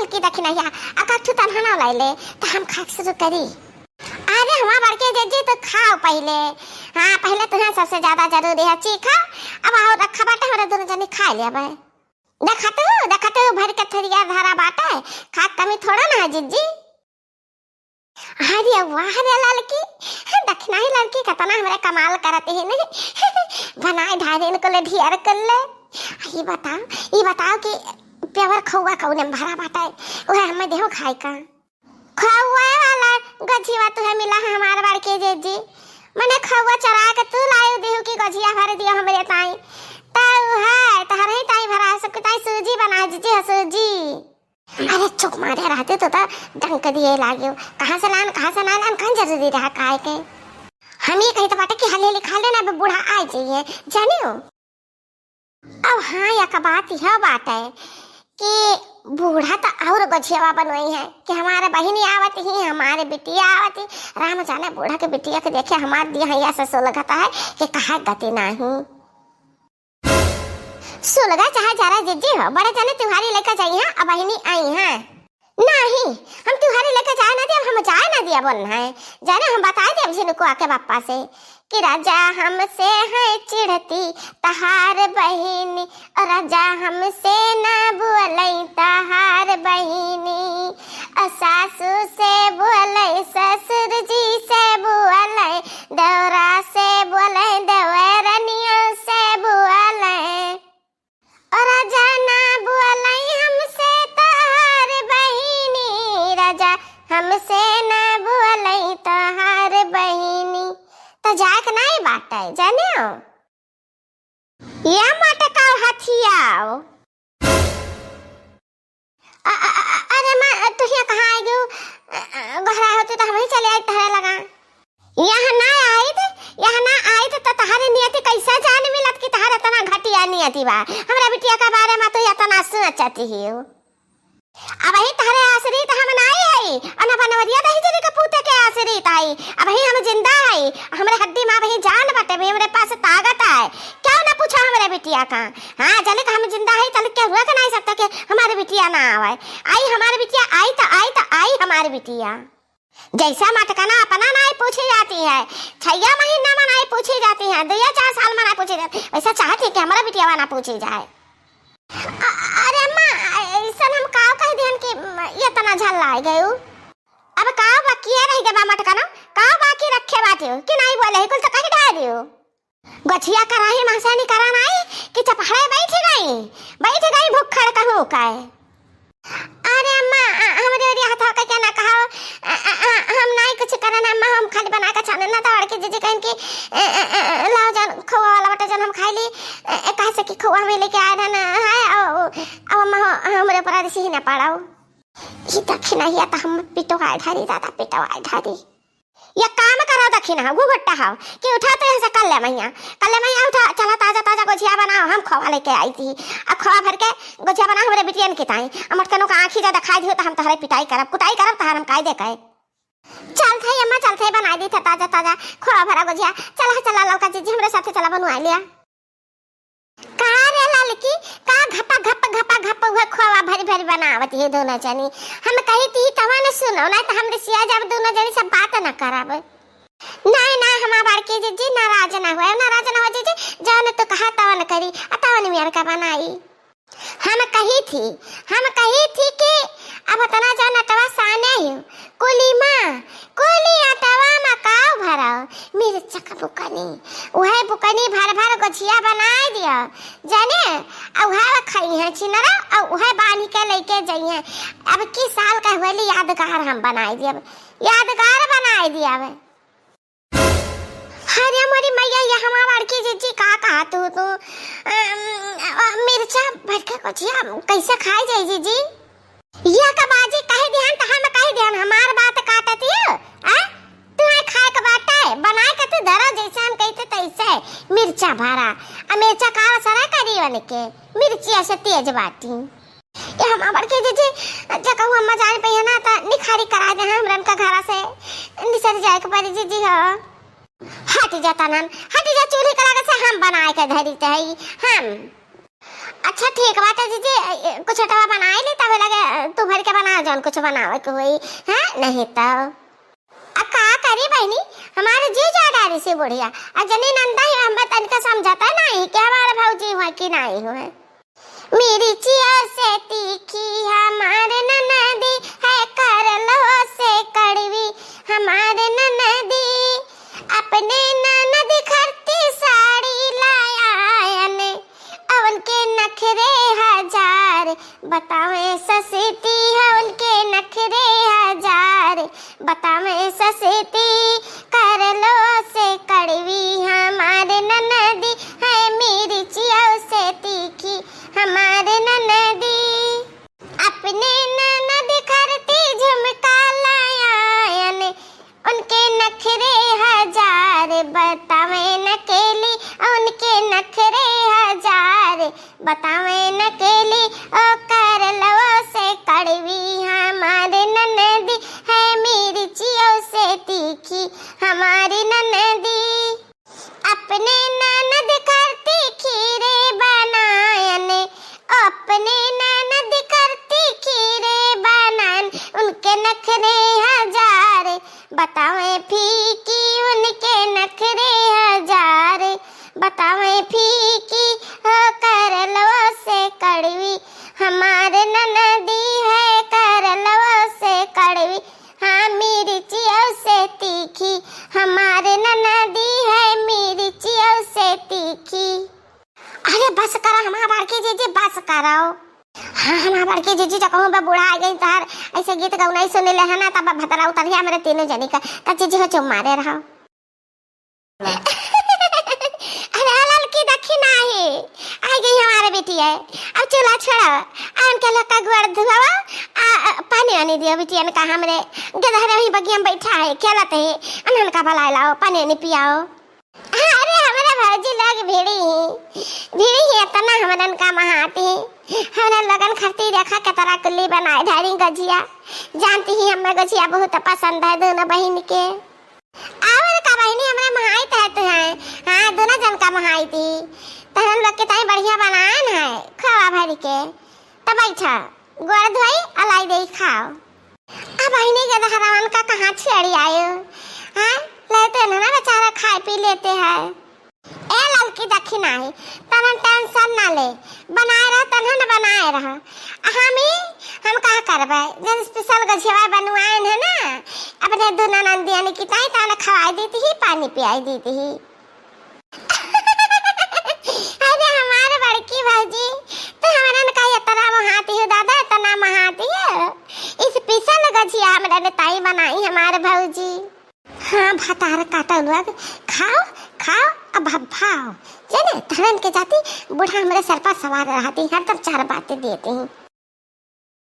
लड़की देखी नहीं अकठू तनहना लाइले तो हम खा शुरू करी। अरे हमारा बड़के जजी तो खाओ पहले। हाँ पहले तुम्हें सबसे ज्यादा जरूरी है चीखा। अब आओ रखा बाटे हमारे दोनों जनी खा लिया भाई। देखा तू भर के थरिया धारा बाटे खा कमी थोड़ा ना है जिज्जी। अरे वाह रे लड़की दक्षिणा ही लड़की कतना हमारे कमाल करते हैं नहीं बनाए ढाई को ले ढियर कर ले। ये बताओ कि प्यावर खौआ कौन भरा बाटा है वह हमें देहो खाए का खौआ वाला गछिया तुहे मिला है हमारे बार के जी मने खौआ चरा के तू लायो देहो की गछिया भर दियो हमरे ताई ताऊ है तहरे ही ताई भरा सब ताई सूजी बना जी सूजी। अरे चुप मारे रहते तो डंक दिए लागियो कहां से लान कहां जरूरी रहा काहे के हम ये कही तो बाटे कि हले खा लेना बूढ़ा आ जाइए जानियो। अब हाँ या का बात यह बात है कि बूढ़ा तो और गछिया बनवाई है कि हमारे बहनी आवत ही हमारे बिटिया आवत ही राम जाने बूढ़ा के बिटिया के देखे हमारे दिया है ऐसा सो लगता है कि कहा गति नहीं सुलगा चाहे जरा जिज्जी हो बड़े जाने तुम्हारी लेकर जाइए अब बहनी आई है नहीं हम तुम्हारी लेकर जाए ना दिया हम जाए ना दिया बोलना है जाने हम बताए थे अब को आके पापा से कि राजा हमसे है चिढ़ती तहार बहिनी राजा हमसे ना बोलई तहार बहिनी सासू से बोलई ससुर जी से बोलई दौरा से बोलई देवरनिया से बोलई राजा ना बोलई हमसे तहार बहिनी राजा हमसे ना बोलई तहार बहिनी तो जाक नहीं बाटे जाने या मटका हथियाओ। अरे मां तू यहाँ कहाँ आई गयो घरा होते तो हम ही चले आए तहरे लगा यहाँ ना आई तो तहारे नियति कैसा जाने मिलत कि तहारे तना घटिया नियति बा हमरा बिटिया का बारे में तो इतना सुन चाहती है अब ही तहरे आसरी तो हम नहीं है अन बनवरिया दही जरी का पूते के आसरी ताई अब ही हम जिंदा है हमरे हड्डी मां वही जान बटे मेरे पास ताकत है क्यों ना पूछा हमरे बिटिया का। हां चले का हम जिंदा है चले क्या हुआ का नहीं सकता कि हमारे बिटिया ना आवे आई हमारे बिटिया आई हमारे बिटिया जैसा मटकना अपना नहीं पूछी जाती है 6 महीना में नहीं पूछी जाती है 2-4 साल में नहीं पूछी जाती वैसा चाहती कि हमारा बिटिया ना पूछी जाए। अरे मां ऐसा हम काव कह देन कि ये तना झल लाए गयो अब काव बाकी रह गया मटकना काव बाकी रखे बाटे कि नहीं बोले कुल तो कह डाल दियो गछिया कराही मासानी करा नहीं कि चपहड़े बैठ गई भूखड़ कहूं काए। अरे अम्मा हमरे ओरी हाथ का क्या ना कहा हम नहीं कुछ करना अम्मा हम खाली बना के छाने ना तोड़ के जी कहन की लाओ जान खोआ वाला बटा जन हम खाई ली कह से कि खोआ में लेके आए ना है अब अम्मा हमरे पर आदि ही ना पड़ाओ ये दक्षिणा ही आता हम पिटो आए धारी दादा पिटो आए धारी या काम करो दक्षिणा गुगट्टा हां कि उठा तो ऐसा कल ले मैया उठा चला ताजा गोजिया बनाओ हम खोआ लेके आई थी अब खोआ भर के गोजिया बना हमरे बिटियन के ताई अमटकनो का आंखी ज्यादा खाई दियो तो हम तहरे पिटाई करब कुटाई करब तहर हम कायदे कहे चल थे अम्मा चल थे बना दी था ताजा खोआ भरा गोजिया चला लौका जीजी हमरे साथे चला बनवा लिया का रे लड़की का घपा हुआ खोआ भरी बनावती है दोनों जनी हम कही थी तवा न सुनो ना तो हमरे सिया जब दोनों जनी सब बात न करब नहीं हमार बाड़के जीजी नाराज ना हो जीजी जाने तो कहा तवा न करी अतवन मेर का बनाई हम कही थी कि अब तना जाना तवा साने ही कुली अतवा में काव भरा मेरे चक बुकनी भर गछिया बना दिया जाने अब वह खाई है चिनरा और वह बांध के लेके जाइए अब किस साल का होली यादगार हम बनाई दिया अरे मोरी मैया ये हमारा लड़की जीजी का कहा तू मिर्चा भटका गछिया कैसे खाई जाई जीजी या का बाजी कह ध्यान त हम कह ध्यान हमार बात काटती है तू खाए का बात है बनाए के तू धरा जैसे हम कहते तैसे मिर्चा भरा मिर्चा का सरा करी वाले के मिर्ची ऐसे तेज बाटी ये हम बड़के जीजी जका हुआ अम्मा जान पे है ना त निखारी करा दे हम रन का घरा से निसर जाए के परी जीजी हो हट जा चूल्हे का लगा से हम बनाए के धरी तई हम अच्छा ठीक बात है जीजी कुछ हटवा बनाए ले तब लगे तू भर के बना जौन कुछ बनावे के होई है नहीं तो अब का करी बहनी हमारे जी जा डारी से बुढ़िया जनी नंदा ही हम तनिका समझाता नहीं कि हमारे भौजी हुआ कि नहीं हुए मेरी चिया से तीखी हमारे ननदी है कर लो से कड़वी हमारे ननदी अपने ननद खरती साड़ी लाया ने उनके नखरे हजार बतावे सस्ती है उनके नखरे हजार बतावे सस्ती कर लो से कड़वी हमारे ननदी है मेरी चिया से तीखी हमारे ननदी अपने ननद खरती झुमका लाया ने उनके नखरे हजार बतावे नकेली उनके नखरे हजार बतावे नकेली ओ कर लो से कड़वी हमारे ननदी है मेरी चियो से तीखी हमारी ननदी अपने ननद करती खीरे बनायन अपने ननद करती खीरे बनान उनके नखरे हजार बतावे फीकी उनके नखरे हजार बतावे फीकी हो कर लो से कड़वी हमारे ननदी है कर लो से कड़वी हाँ मेरी चियो से तीखी हमारे ननदी है मेरी चियो से तीखी। अरे बस करा हमारा बड़के जीजी बस कराओ हाँ हमारा बड़के जीजी जब कहूँ बूढ़ा आ गई तार ऐसे गीत गौना सुने ले है ना तब भतरा उतरिया मेरे तीनों जनी का तब जीजी हो चुप मारे रहो अरे लड़की देखी नहीं आ गई हमारे बेटी है अब चूल्हा छोड़ो उनके लोग का गुड़ धुआओ पानी आनी दियो बेटी ने कहा हमरे गधरे वहीं बगिया में बैठा है खेलते हैं उन्होंने का भला लाओ पानी नहीं पियाओ अरे हमारे भौजी लोग भीड़ी है तना हमरन का महाती हमने लगन खरती रेखा के तरह कुल्ली बनाए ढारी गजिया जानती ही हमें गजिया बहुत पसंद है दोनों बहन के और का बहनी हमारे महाई तहत है हाँ दोनों जन का महाई थी तो हम लोग के ताई बढ़िया बनाए है खावा भरी के तब बैठा गोड़ धोई अलाई दे खाओ अब बहनी के दहरावन का कहाँ छेड़ी आए हाँ लेते ना बेचारा खाए पी लेते हैं ए लड़की दखी नहीं तन टेंशन ना ले बनाए रहा तन बनाए रहा हम कहा करबे जब स्पेशल गछवा बनवाए है ना अपने दोनों नंदिया ने किताई ताने खवाई देती ही पानी पियाई देती ही अरे हमारे बड़की भौजी तो हमारे ने कहा इतना महाती है दादा इतना महाती है इस स्पेशल गछिया हमारे ने ताई बनाई हमारे भौजी हाँ भातार काटा लोग खाओ खाओ अब भाव जाने धरन के जाती बूढ़ा हमारे सर पर सवार रहती हर तब चार बातें देती हैं।